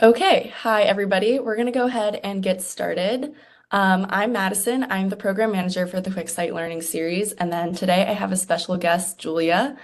Okay, hi everybody. We're going to go ahead and get started. I'm Madison. I'm the program manager for the QuickSight Learning Series. And then today I have a special guest, Julia.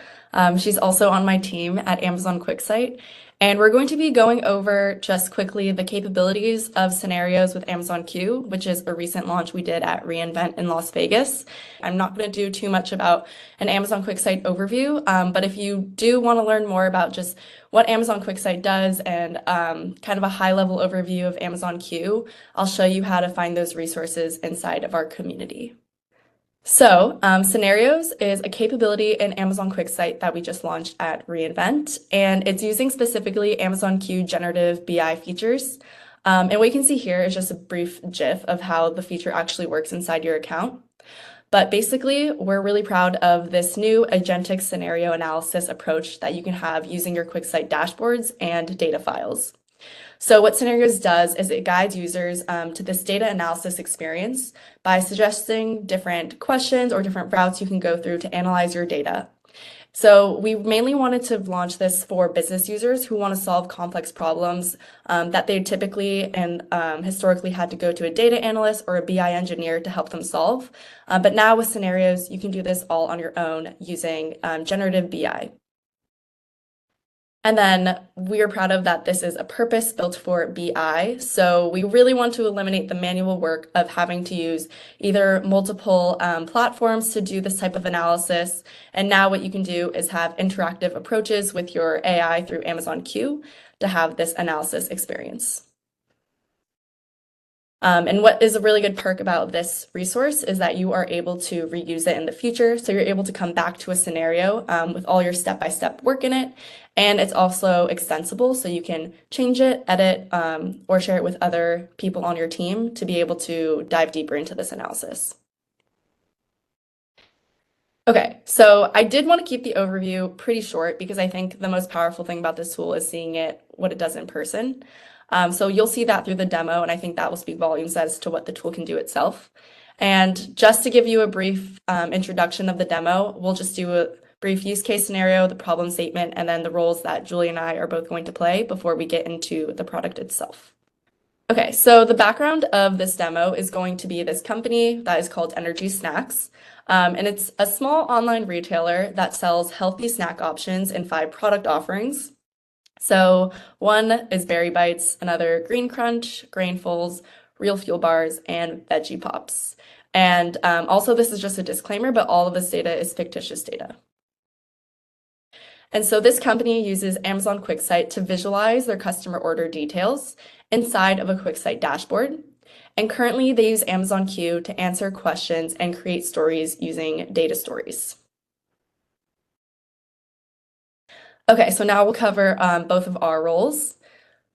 She's also on my team at Amazon QuickSight. And we're going to be going over just quickly the capabilities of scenarios with Amazon Q, which is a recent launch we did at reInvent in Las Vegas. I'm not going to do too much about an Amazon QuickSight overview, but if you do want to learn more about just what Amazon QuickSight does and kind of a high-level overview of Amazon Q, I'll show you how to find those resources inside of our community. So, Scenarios is a capability in Amazon QuickSight that we just launched at reInvent, and it's using specifically Amazon Q generative BI features. And what you can see here is just a brief GIF of how the feature actually works inside your account. But basically, we're really proud of this new agentic scenario analysis approach that you can have using your QuickSight dashboards and data files. So what Scenarios does is it guides users to this data analysis experience by suggesting different questions or different routes you can go through to analyze your data. So we mainly wanted to launch this for business users who want to solve complex problems that they typically and historically had to go to a data analyst or a BI engineer to help them solve. But now with Scenarios, you can do this all on your own using generative BI. And then we are proud of that this is a purpose built for BI. So we really want to eliminate the manual work of having to use either multiple platforms to do this type of analysis. And now what you can do is have interactive approaches with your AI through Amazon Q to have this analysis experience. And what is a really good perk about this resource is that you are able to reuse it in the future. So you're able to come back to a scenario with all your step-by-step work in it. And it's also extensible, so you can change it, edit, or share it with other people on your team to be able to dive deeper into this analysis. Okay, so I did want to keep the overview pretty short because I think the most powerful thing about this tool is seeing it, what it does in person. So you'll see that through the demo, and I think that will speak volumes as to what the tool can do itself. And just to give you a brief introduction of the demo, we'll just do a brief use case scenario, the problem statement, and then the roles that Julie and I are both going to play before we get into the product itself. Okay, so the background of this demo is going to be this company that is called Energy Snacks. And it's a small online retailer that sells healthy snack options in 5 product offerings. So one is Berry Bites, another Green Crunch, Grainfuls, Real Fuel Bars, and Veggie Pops. And also this is just a disclaimer, but all of this data is fictitious data. And so this company uses Amazon QuickSight to visualize their customer order details inside of a QuickSight dashboard. And currently they use Amazon Q to answer questions and create stories using data stories. Okay, so now we'll cover both of our roles.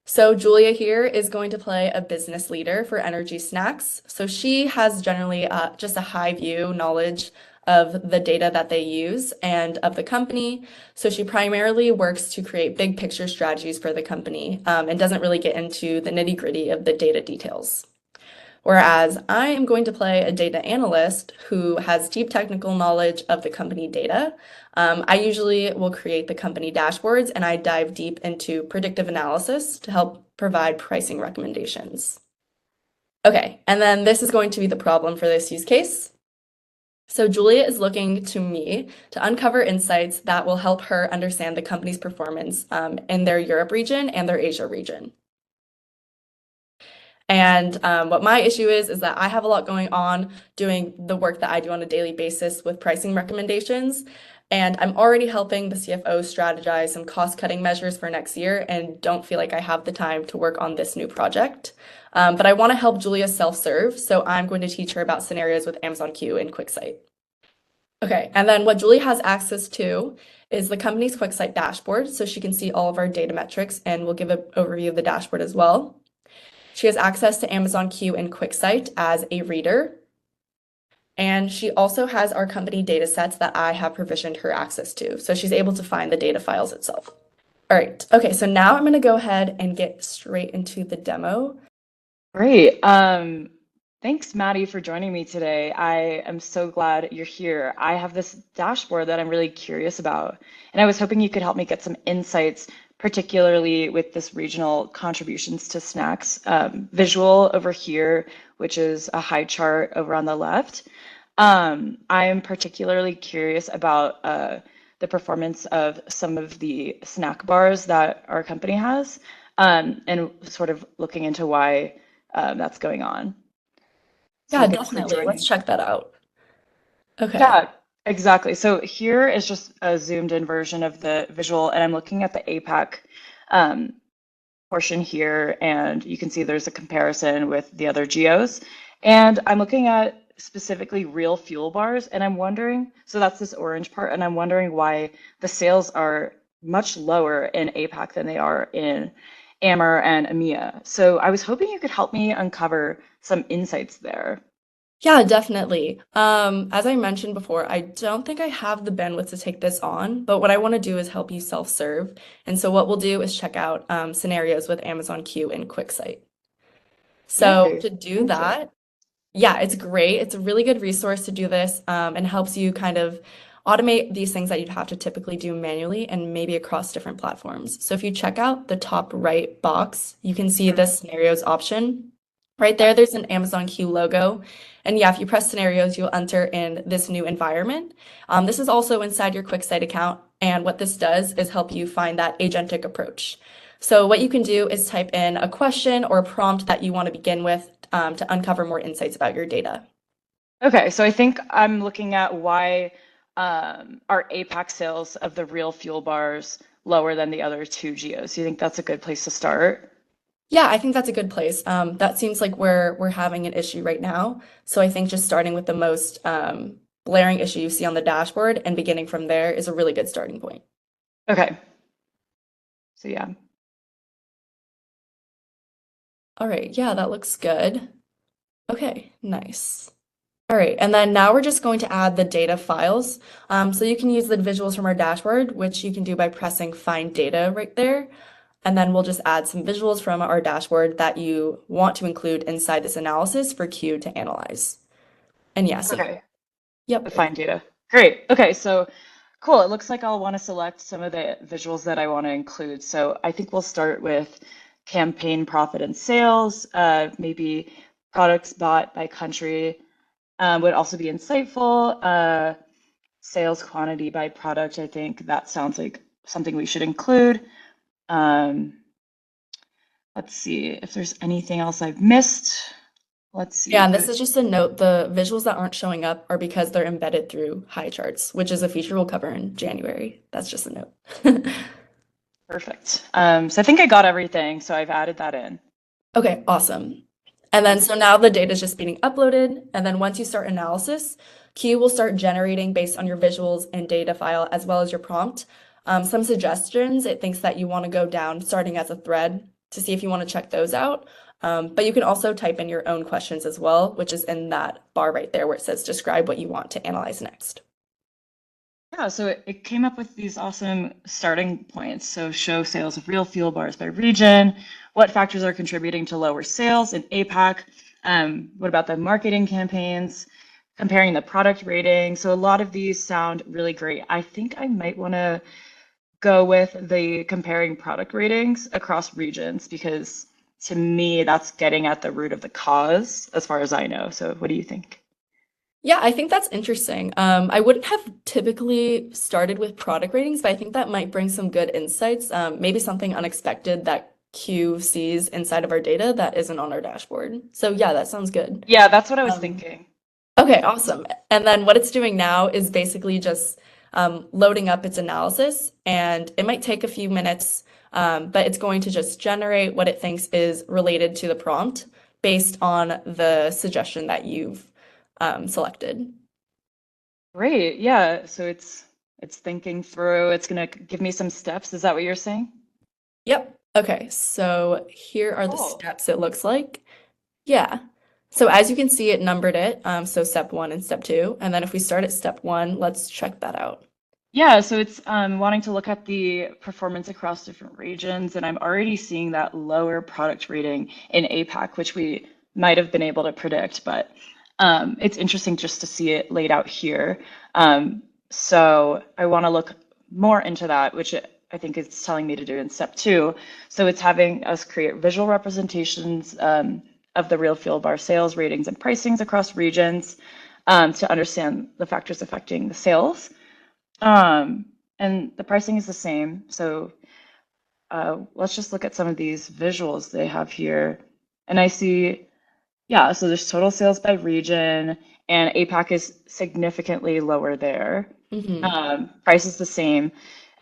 So Julia here is going to play a business leader for Energy Snacks. So she has generally just a high view knowledge of the data that they use and of the company. So she primarily works to create big picture strategies for the company and doesn't really get into the nitty gritty of the data details. Whereas I am going to play a data analyst who has deep technical knowledge of the company data. I usually will create the company dashboards and I dive deep into predictive analysis to help provide pricing recommendations. Okay, and then this is going to be the problem for this use case. So Julia is looking to me to uncover insights that will help her understand the company's performance in their Europe region and their Asia region. And what my issue is that I have a lot going on doing the work that I do on a daily basis with pricing recommendations. And I'm already helping the CFO strategize some cost-cutting measures for next year and don't feel like I have the time to work on this new project. But I want to help Julia self-serve, so I'm going to teach her about scenarios with Amazon Q and QuickSight. Okay, and then what Julie has access to is the company's QuickSight dashboard, so she can see all of our data metrics, and we'll give an overview of the dashboard as well. She has access to Amazon Q and QuickSight as a reader. And she also has our company data sets that I have provisioned her access to. So she's able to find the data files itself. All right. Okay, so now I'm going to go ahead and get straight into the demo. Great. Thanks, Maddie, for joining me today. I am so glad you're here. I have this dashboard that I'm really curious about, and I was hoping you could help me get some insights, particularly with this regional contributions to snacks visual over here, which is a high chart over on the left. I am particularly curious about the performance of some of the snack bars that our company has, and sort of looking into why that's going on. So Yeah, thanks for definitely. Let's joining. check that out. Okay. Yeah, exactly. So here is just a zoomed in version of the visual, and I'm looking at the APAC um, portion here, and you can see there's a comparison with the other geos. And I'm looking at specifically real fuel bars, and I'm wondering, so that's this orange part, and I'm wondering why the sales are much lower in APAC than they are in AMER and EMEA. So I was hoping you could help me uncover some insights there. Yeah, definitely. As I mentioned before, I don't think I have the bandwidth to take this on, but what I want to do is help you self-serve. And so what we'll do is check out scenarios with Amazon Q and QuickSight. So Yay, to do thank you. that, yeah, it's great. It's a really good resource to do this, and helps you kind of automate these things that you'd have to typically do manually and maybe across different platforms. So if you check out the top right box, you can see the scenarios option. Right there, there's an Amazon Q logo. And yeah, if you press scenarios, you'll enter in this new environment. This is also inside your QuickSight account. And what this does is help you find that agentic approach. So what you can do is type in a question or a prompt that you want to begin with, to uncover more insights about your data. Okay, so I think I'm looking at why are APAC sales of the real fuel bars lower than the other two geos? Do you think that's a good place to start? Yeah, I think that's a good place. That seems like where we're having an issue right now. So I think just starting with the most glaring issue you see on the dashboard and beginning from there is a really good starting point. Okay, so yeah. All right, yeah, that looks good. Okay, nice. All right, and then now we're just going to add the data files. So you can use the visuals from our dashboard, which you can do by pressing Find Data right there. And then we'll just add some visuals from our dashboard that you want to include inside this analysis for Q to analyze. And yeah, so Okay, yep. define data. Great. Okay, so cool. It looks like I'll want to select some of the visuals that I want to include. So I think we'll start with campaign profit and sales, maybe products bought by country would also be insightful. Sales quantity by product, I think that sounds like something we should include. Um, let's see if there's anything else I've missed. Let's Yeah, and see. this is just a note. The visuals that aren't showing up are because they're embedded through high charts, which is a feature we'll cover in January. That's just a note. Perfect. So I think I got everything, so I've added that in. Okay, awesome. And then so now the data is just being uploaded. And then once you start analysis, Q will start generating based on your visuals and data file as well as your prompt. Some suggestions, it thinks that you want to go down starting as a thread to see if you want to check those out. But you can also type in your own questions as well, which is in that bar right there where it says describe what you want to analyze next. Yeah, so it came up with these awesome starting points. So show sales of real fuel bars by region, what factors are contributing to lower sales in APAC, what about the marketing campaigns, comparing the product rating. So a lot of these sound really great. I think I might want to go with the comparing product ratings across regions because to me, that's getting at the root of the cause, as far as I know. So what do you think? Yeah, I think that's interesting. I wouldn't have typically started with product ratings, but I think that might bring some good insights. Maybe something unexpected that Q sees inside of our data that isn't on our dashboard. So yeah, that sounds good. Yeah, that's what I was Um, thinking. okay, awesome. And then what it's doing now is basically just loading up its analysis, and it might take a few minutes, but it's going to just generate what it thinks is related to the prompt based on the suggestion that you've selected. Great. Yeah. So it's thinking through, it's gonna give me some steps. Is that what you're saying? Yep. Okay, so here are the Cool. steps it looks like. Yeah. So as you can see, it numbered it. So step one and step two. And then if we start at step one, let's check that out. Yeah, so it's wanting to look at the performance across different regions, and I'm already seeing that lower product rating in APAC, which we might have been able to predict, but it's interesting just to see it laid out here. Um, so I want to look more into that, which I think it's telling me to do in step 2. So it's having us create visual representations of the real field bar sales ratings and pricings across regions to understand the factors affecting the sales. And the pricing is the same. So let's just look at some of these visuals they have here. And I see, yeah, so there's total sales by region, and APAC is significantly lower there. Hmm. Price is the same.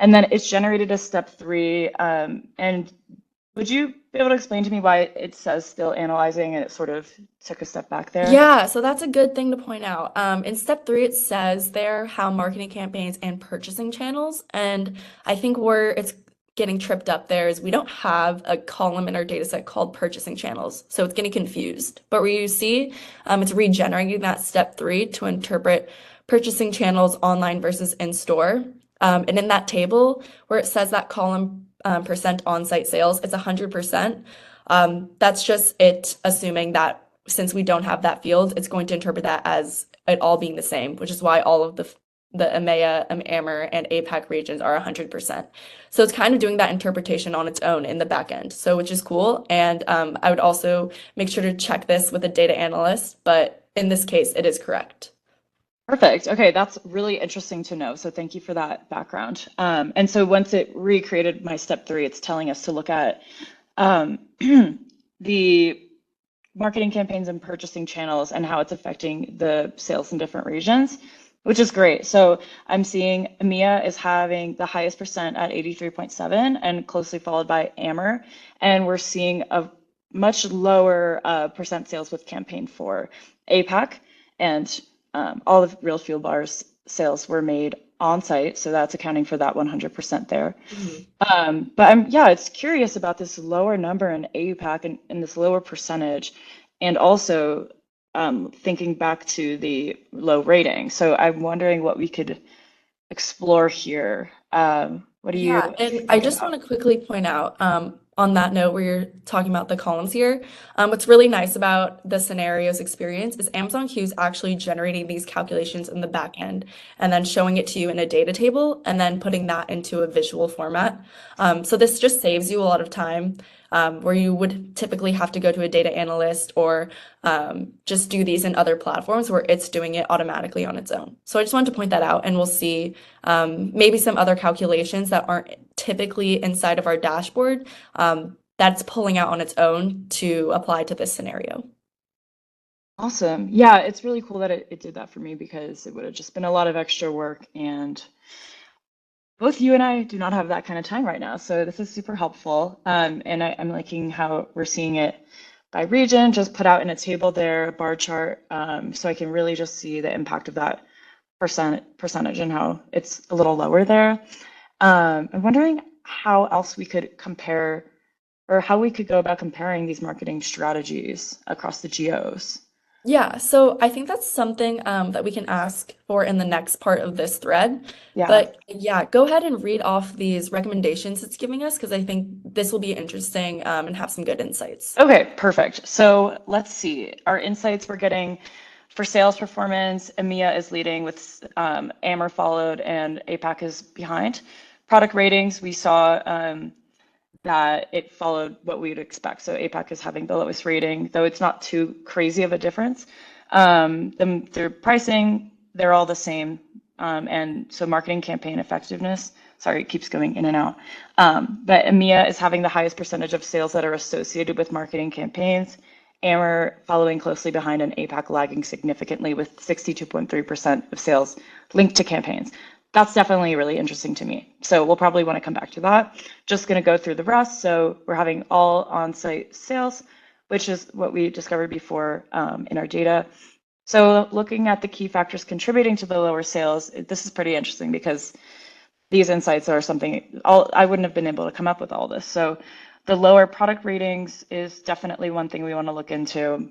And then it's generated a step 3. And would you be able to explain to me why it says still analyzing and it sort of took a step back there? Yeah, so that's a good thing to point out. In step 3, it says there how marketing campaigns and purchasing channels, and I think where it's getting tripped up there is we don't have a column in our data set called purchasing channels, so it's getting confused. But where you see, it's regenerating that step 3 to interpret purchasing channels online versus in-store. And in that table where it says that column percent on-site sales, it's 100%. That's just it assuming that since we don't have that field, it's going to interpret that as it all being the same, which is why all of the EMEA, AMER, and APAC regions are 100%. So it's kind of doing that interpretation on its own in the back end, so which is cool. And I would also make sure to check this with a data analyst, but in this case, it is correct. Perfect. Okay, that's really interesting to know. So thank you for that background. And so once it recreated my step 3, it's telling us to look at um, the marketing campaigns and purchasing channels and how it's affecting the sales in different regions, which is great. So I'm seeing EMEA is having the highest percent at 83.7 and closely followed by AMER. And we're seeing a much lower percent sales with campaign for APAC. And all of Real Fuel Bar's sales were made on site. So that's accounting for that 100% there. Mhm. But yeah, it's curious about this lower number in APAC and this lower percentage, and also thinking back to the low rating. So I'm wondering what we could explore here. What do you Yeah, and I think just about? want to quickly point out on that note where you're talking about the columns here, what's really nice about the scenarios experience is Amazon Q is actually generating these calculations in the back end and then showing it to you in a data table and then putting that into a visual format. So this just saves you a lot of time where you would typically have to go to a data analyst or just do these in other platforms where it's doing it automatically on its own. So I just wanted to point that out, and we'll see maybe some other calculations that aren't typically inside of our dashboard that's pulling out on its own to apply to this scenario. Awesome. Yeah, it's really cool that it did that for me because it would have just been a lot of extra work, and both you and I do not have that kind of time right now. So this is super helpful. And I'm liking how we're seeing it by region, just put out in a table there, a bar chart, so I can really just see the impact of that percentage and how it's a little lower there. I'm wondering how else we could compare or how we could go about comparing these marketing strategies across the geos. Yeah, so I think that's something that we can ask for in the next part of this thread. Yeah. But yeah, go ahead and read off these recommendations it's giving us because I think this will be interesting and have some good insights. Okay, perfect. So let's see. Our insights we're getting for sales performance, EMEA is leading with AMER followed and APAC is behind. Product ratings, we saw that it followed what we would expect. So APAC is having the lowest rating, though it's not too crazy of a difference. Their pricing, they're all the same. And so marketing campaign effectiveness, sorry, it keeps going in and out. But EMEA is having the highest percentage of sales that are associated with marketing campaigns. AMER following closely behind, and APAC lagging significantly with 62.3% of sales linked to campaigns. That's definitely really interesting to me. So we'll probably want to come back to that. Just going to go through the rest. So we're having all on-site sales, which is what we discovered before in our data. So looking at the key factors contributing to the lower sales, this is pretty interesting because these insights are something I wouldn't have been able to come up with all this. So the lower product ratings is definitely one thing we want to look into.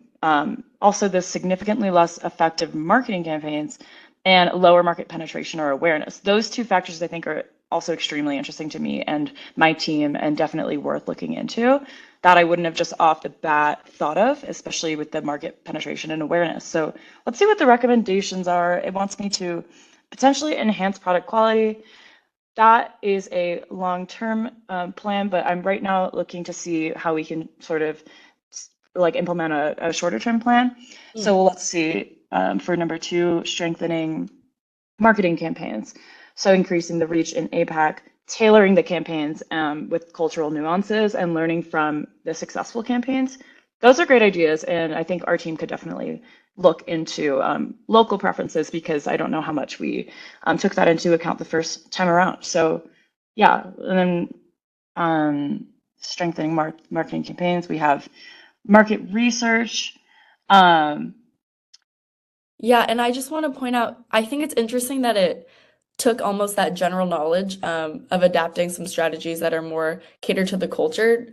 Also, the significantly less effective marketing campaigns and lower market penetration or awareness. Those two factors I think are also extremely interesting to me and my team, and definitely worth looking into, that I wouldn't have just off the bat thought of, especially with the market penetration and awareness. So let's see what the recommendations are. It wants me to potentially enhance product quality. That is a long-term plan, but I'm right now looking to see how we can sort of like implement a shorter term plan. Mm. So let's see, for number two, strengthening marketing campaigns. So increasing the reach in APAC, tailoring the campaigns with cultural nuances and learning from the successful campaigns. Those are great ideas, and I think our team could definitely look into local preferences, because I don't know how much we took that into account the first time around. So yeah, and then strengthening marketing campaigns. We have market research. Um, Yeah, and I just want to point out, I think it's interesting that it took almost that general knowledge of adapting some strategies that are more catered to the culture.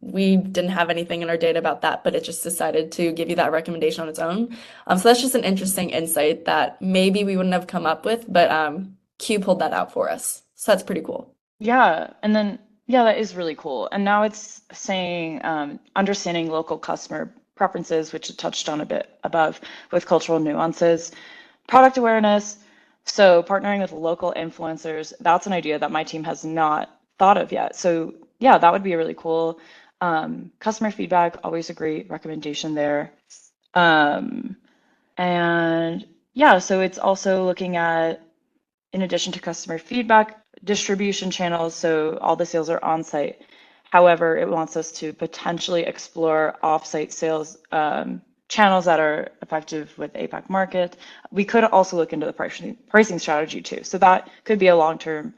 We didn't have anything in our data about that, but it just decided to give you that recommendation on its own. So that's just an interesting insight that maybe we wouldn't have come up with, but Q pulled that out for us. So that's pretty cool. Yeah, and then yeah, that is really cool. And now it's saying understanding local customer preferences, which it touched on a bit above with cultural nuances, product awareness. So partnering with local influencers, that's an idea that my team has not thought of yet. So yeah, that would be a really cool. Customer feedback, always a great recommendation there. Um, and yeah, so it's also looking at, in addition to customer feedback, distribution channels, so all the sales are on site. However, it wants us to potentially explore off-site sales channels that are effective with APAC market. We could also look into the pricing strategy too. So that could be a long-term,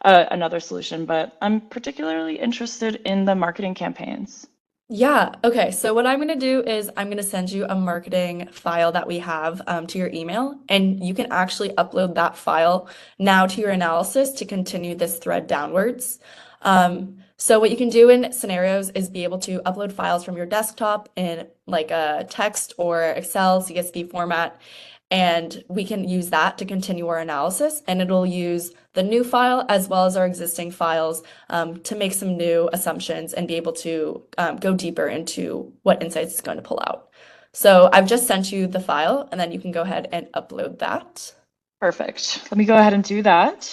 another solution, but I'm particularly interested in the marketing campaigns. Yeah, okay. So what I'm going to do is I'm going to send you a marketing file that we have to your email, and you can actually upload that file now to your analysis to continue this thread downwards. So what you can do in scenarios is be able to upload files from your desktop in like a text or Excel, CSV format, and we can use that to continue our analysis, and it'll use the new file as well as our existing files to make some new assumptions and be able to go deeper into what insights it's going to pull out. So I've just sent you the file, and then you can go ahead and upload that. Perfect. Let me go ahead and do that.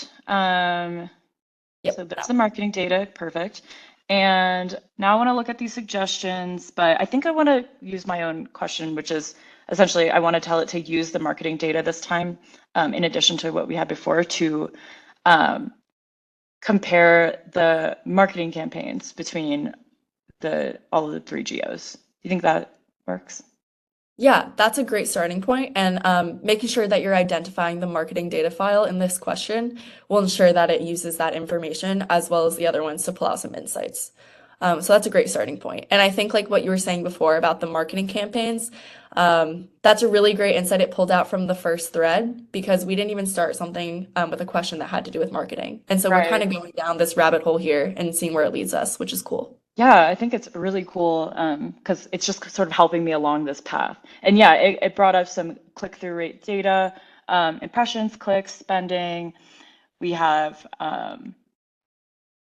So Yep. that's the marketing data, perfect. And now I want to look at these suggestions, but I think I want to use my own question, which is essentially I want to tell it to use the marketing data this time, in addition to what we had before, to um, compare the marketing campaigns between all of the three geos. Do you think that works? Yeah, that's a great starting point. And making sure that you're identifying the marketing data file in this question will ensure that it uses that information as well as the other ones to pull out some insights. So that's a great starting point. And I think like what you were saying before about the marketing campaigns, that's a really great insight it pulled out from the first thread because we didn't even start something with a question that had to do with marketing. And so we're kind Right. of going down this rabbit hole here and seeing where it leads us, which is cool. Yeah, I think it's really cool because it's just sort of helping me along this path. And yeah, it brought up some click-through rate data, impressions, clicks, spending. We have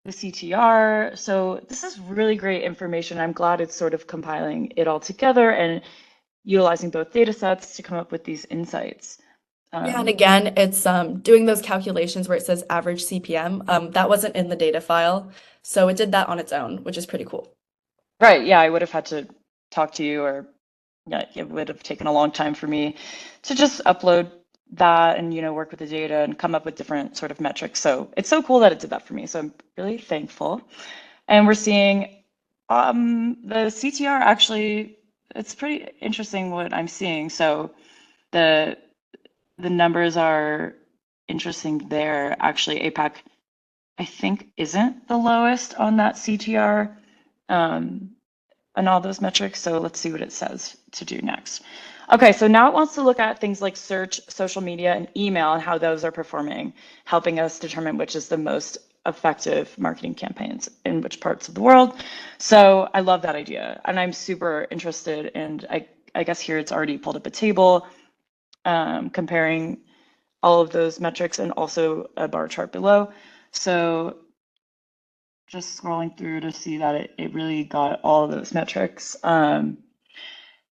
the CTR. So this is really great information. I'm glad it's sort of compiling it all together and utilizing both data sets to come up with these insights. Yeah, and Um, again, it's doing those calculations where it says average CPM. That wasn't in the data file, so it did that on its own, which is pretty cool. right, yeah, I would have had to talk to you, or yeah, it would have taken a long time for me to just upload that and work with the data and come up with different sort of metrics. So it's so cool that it did that for me. So I'm really thankful. And we're seeing the CTR actually, it's pretty interesting what I'm seeing. So the the numbers are interesting there. Actually, APAC, I think, isn't the lowest on that CTR and all those metrics. So let's see what it says to do next. Okay, so now it wants to look at things like search, social media, and email and how those are performing, helping us determine which is the most effective marketing campaigns in which parts of the world. So I love that idea, and I'm super interested. And I guess here it's already pulled up a table comparing all of those metrics and also a bar chart below. So just scrolling through to see that it really got all of those metrics,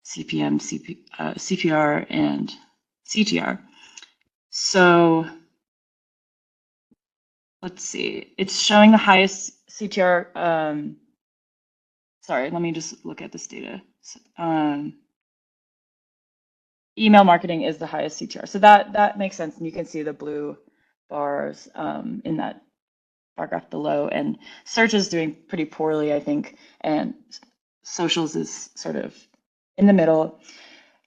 CPM, CPR, and CTR. So let's see, it's showing the highest CTR. Sorry, let me just look at this data. Email marketing is the highest CTR. So that makes sense. And you can see the blue bars in that bar graph below. And search is doing pretty poorly, I think. And socials is sort of in the middle.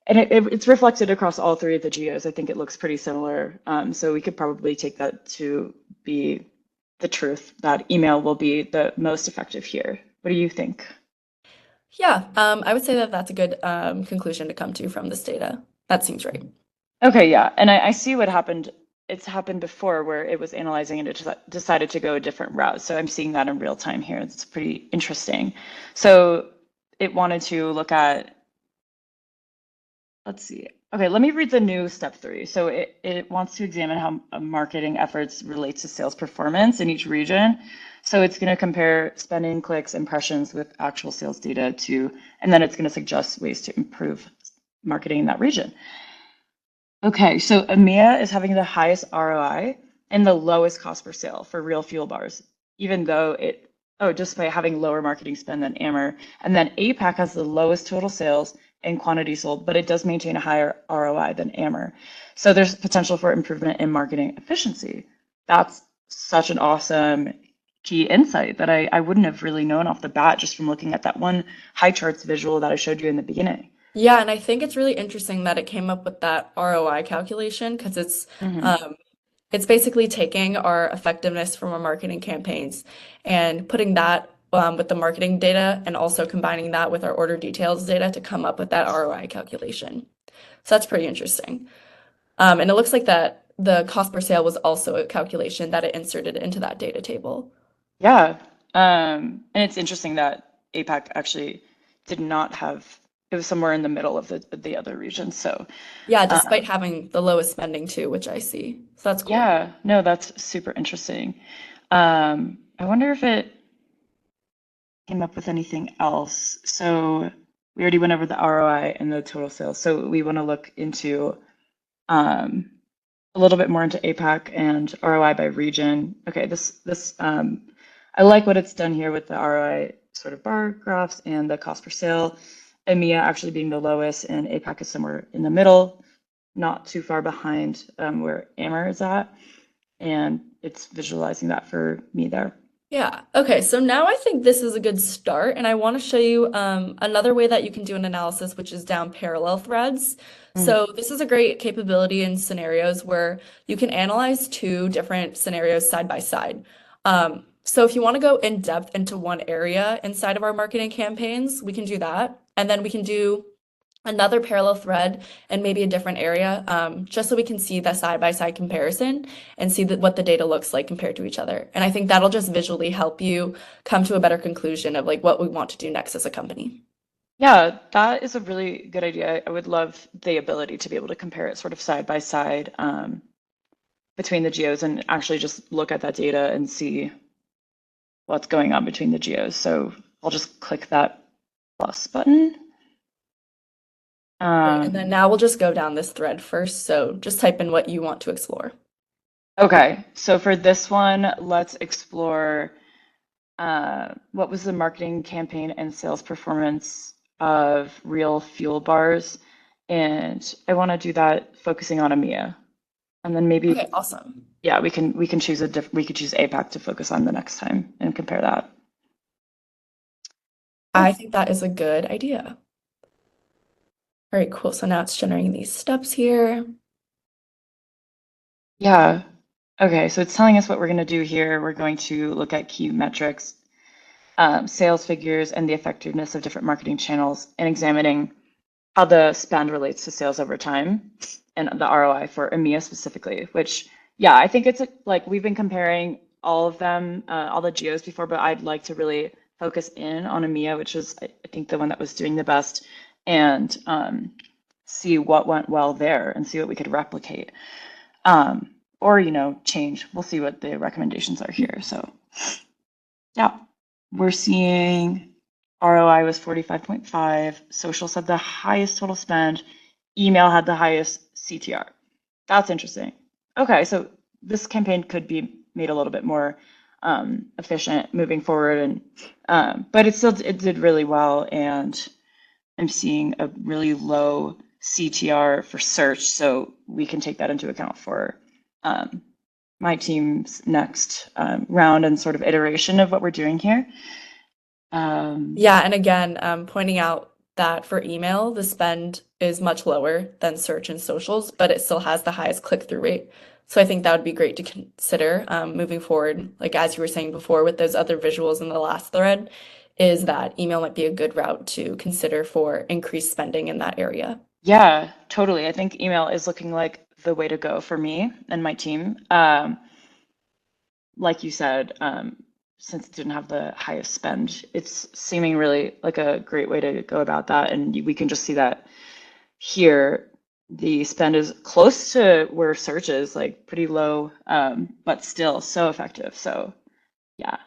And it's reflected across all three of the geos. I think it looks pretty similar. So we could probably take that to be the truth that email will be the most effective here. What do you think? Yeah, I would say that that's a good conclusion to come to from this data. That seems right. Okay, yeah. And I see what happened. It's happened before where it was analyzing and it decided to go a different route. So I'm seeing that in real time here. It's pretty interesting. So it wanted to look at, let's see. Okay, let me read the new step 3. So it wants to examine how marketing efforts relate to sales performance in each region. So it's going to compare spending, clicks, impressions with actual sales data and then it's going to suggest ways to improve marketing in that region. Okay, so EMEA is having the highest ROI and the lowest cost per sale for real fuel bars, even though just by having lower marketing spend than AMER. And then APAC has the lowest total sales and quantity sold, but it does maintain a higher ROI than AMER. So there's potential for improvement in marketing efficiency. That's such an awesome key insight that I wouldn't have really known off the bat just from looking at that one high charts visual that I showed you in the beginning. Yeah, and I think it's really interesting that it came up with that ROI calculation because Hmm. um, it's basically taking our effectiveness from our marketing campaigns and putting that with the marketing data and also combining that with our order details data to come up with that ROI calculation. So that's pretty interesting. And it looks like that the cost per sale was also a calculation that it inserted into that data table. Yeah. And it's interesting that APAC actually did not have, it was somewhere in the middle of the other regions. So, Yeah, despite um, having the lowest spending too, which I see. So that's cool. yeah, no, that's super interesting. I wonder if it came up with anything else. So we already went over the ROI and the total sales. So we want to look into um, a little bit more into APAC and ROI by region. Okay, I like what it's done here with the ROI sort of bar graphs and the cost per sale. EMEA actually being the lowest and APAC is somewhere in the middle, not too far behind where AMER is at. And it's visualizing that for me there. Yeah. Okay. So now I think this is a good start, and I want to show you another way that you can do an analysis, which is down parallel threads. Mm. So this is a great capability in scenarios where you can analyze two different scenarios side by side. So if you want to go in depth into one area inside of our marketing campaigns, we can do that, and then we can do another parallel thread and maybe a different area, just so we can see the side-by-side comparison and see what the data looks like compared to each other. And I think that'll just visually help you come to a better conclusion of like what we want to do next as a company. Yeah, that is a really good idea. I would love the ability to be able to compare it sort of side by side between the geos and actually just look at that data and see what's going on between the geos. So I'll just click that plus button. Great. And then Um, now we'll just go down this thread first. So just type in what you want to explore. okay, so for this one, let's explore what was the marketing campaign and sales performance of real fuel bars. And I want to do that focusing on EMEA. And then maybe, Okay, awesome. yeah, we can choose we could choose APAC to focus on the next time and compare that. Oh, I think that is a good idea. All right, cool. So now it's generating these steps here. yeah. Okay, so it's telling us what we're going to do here. We're going to look at key metrics, sales figures, and the effectiveness of different marketing channels, and examining how the spend relates to sales over time and the ROI for EMEA specifically, which, yeah, I think like we've been comparing all of them, all the geos before, but I'd like to really focus in on EMEA, which is, I think, the one that was doing the best, and see what went well there and see what we could replicate. or, change. We'll see what the recommendations are here. So yeah, we're seeing ROI was 45.5. Socials had the highest total spend. Email had the highest CTR. That's interesting. Okay, so this campaign could be made a little bit more efficient moving forward, and but it did really well, and I'm seeing a really low CTR for search, so we can take that into account for um, my team's next round and sort of iteration of what we're doing here. Um, Yeah, and again, pointing out that for email, the spend is much lower than search and socials, but it still has the highest click-through rate. So I think that would be great to consider moving forward. Like as you were saying before, with those other visuals in the last thread, is that email might be a good route to consider for increased spending in that area. yeah, totally. I think email is looking like the way to go for me and my team. Like you said, since it didn't have the highest spend, it's seeming really like a great way to go about that. And we can just see that here. The spend is close to where search is, like pretty low, but still so effective. So yeah,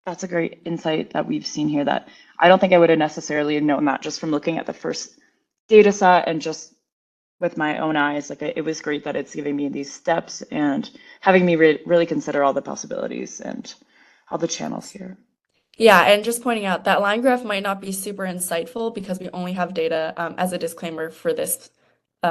that's a great insight that we've seen here that I don't think I would have necessarily known that just from looking at the first data set and just with my own eyes. Like it was great that it's giving me these steps and having me really consider all the possibilities and all the channels here. Yeah, and just pointing out that line graph might not be super insightful because we only have data as a disclaimer for this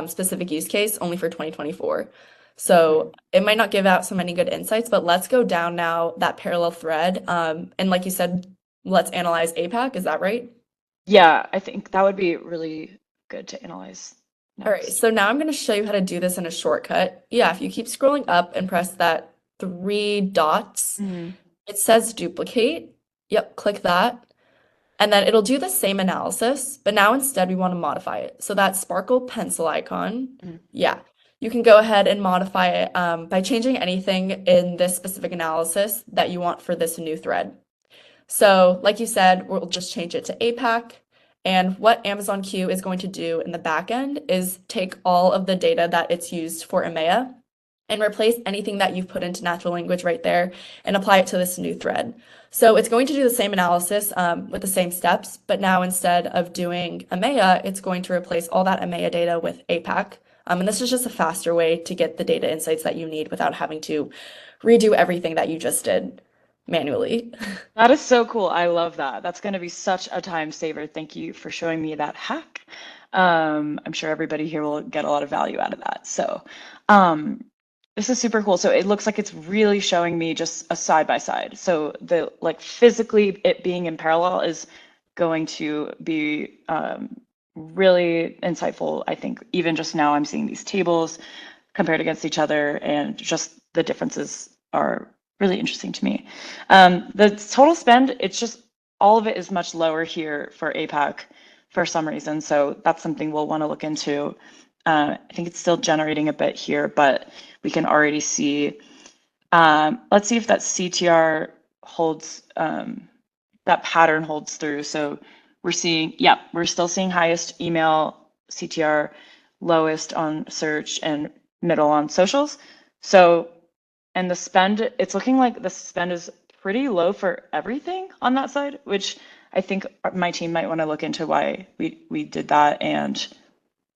specific use case only for 2024. So Mhm. it might not give out so many good insights, but let's go down now that parallel thread. And like you said, let's analyze APAC. Is that right? Yeah, I think that would be really good to analyze All right, next. so now I'm going to show you how to do this in a shortcut. Yeah, if you keep scrolling up and press that three dots, Mhm. it says duplicate. Yep, click that. And then it'll do the same analysis, but now instead we want to modify it. So that sparkle pencil icon, Mhm. yeah, you can go ahead and modify it by changing anything in this specific analysis that you want for this new thread. So, like you said, we'll just change it to APAC. And what Amazon Q is going to do in the back end is take all of the data that it's used for EMEA and replace anything that you've put into natural language right there and apply it to this new thread. So it's going to do the same analysis with the same steps, but now instead of doing EMEA, it's going to replace all that EMEA data with APAC. And this is just a faster way to get the data insights that you need without having to redo everything that you just did manually. That is so cool. I love that. That's going to be such a time saver. Thank you for showing me that hack. I'm sure everybody here will get a lot of value out of that. So, um, this is super cool. So it looks like it's really showing me just a side by side. So the like physically it being in parallel is going to be really insightful. I think even just now I'm seeing these tables compared against each other, and just the differences are really interesting to me. The total spend, it's just all of it is much lower here for APAC for some reason. So that's something we'll want to look into. I think it's still generating a bit here, but we can already see. Let's see if that CTR holds, that pattern holds through. So we're seeing, yeah, we're still seeing highest email CTR, lowest on search, and middle on socials. So, and the spend, it's looking like the spend is pretty low for everything on that side, which I think my team might want to look into why we did that, and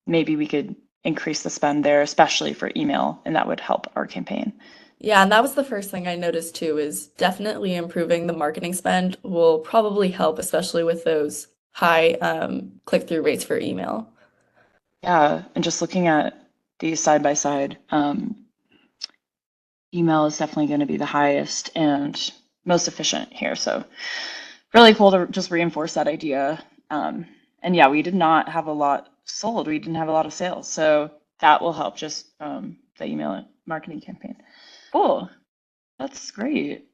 maybe we could increase the spend there, especially for email, and that would help our campaign. Yeah, and that was the first thing I noticed too, is definitely improving the marketing spend will probably help, especially with those high click-through rates for email. Yeah, and just looking at these side by side, email is definitely going to be the highest and most efficient here. So really cool to just reinforce that idea. And yeah, we did not have a lot sold. We didn't have a lot of sales. So that will help just the email marketing campaign. Cool. That's great.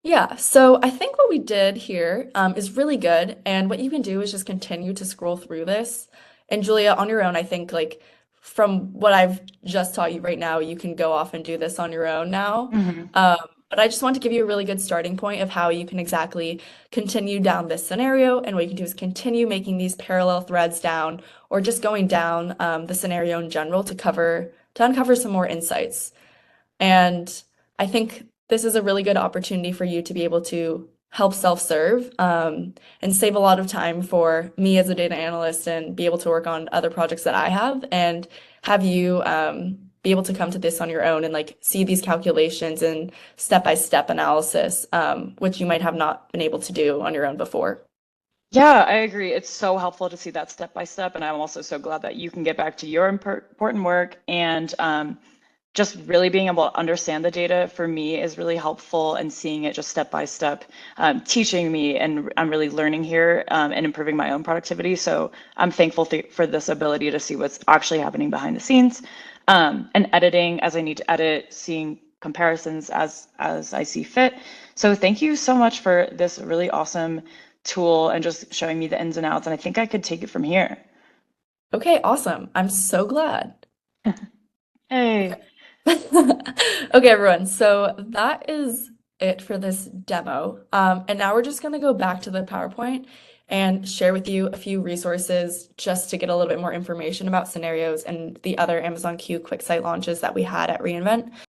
Yeah, so I think what we did here is really good, and what you can do is just continue to scroll through this. And Julia, on your own, I think like from what I've just taught you right now, you can go off and do this on your own now. Hmm. Um, but I just want to give you a really good starting point of how you can exactly continue down this scenario, and what you can do is continue making these parallel threads down, or just going down the scenario in general to uncover some more insights. And I think this is a really good opportunity for you to be able to help self-serve and save a lot of time for me as a data analyst and be able to work on other projects that I have you be able to come to this on your own and like see these calculations and step-by-step analysis, which you might have not been able to do on your own before. Yeah, I agree. It's so helpful to see that step by step. And I'm also so glad that you can get back to your important work and just really being able to understand the data for me is really helpful and seeing it just step by step, teaching me. And I'm really learning here and improving my own productivity. So I'm thankful for this ability to see what's actually happening behind the scenes and editing as I need to edit, seeing comparisons as I see fit. So thank you so much for this really awesome tool and just showing me the ins and outs. And I think I could take it from here. Okay, awesome. I'm so glad. Hey. Okay, everyone. So that is it for this demo. And now we're just going to go back to the PowerPoint and share with you a few resources just to get a little bit more information about scenarios and the other Amazon Q QuickSight launches that we had at reInvent.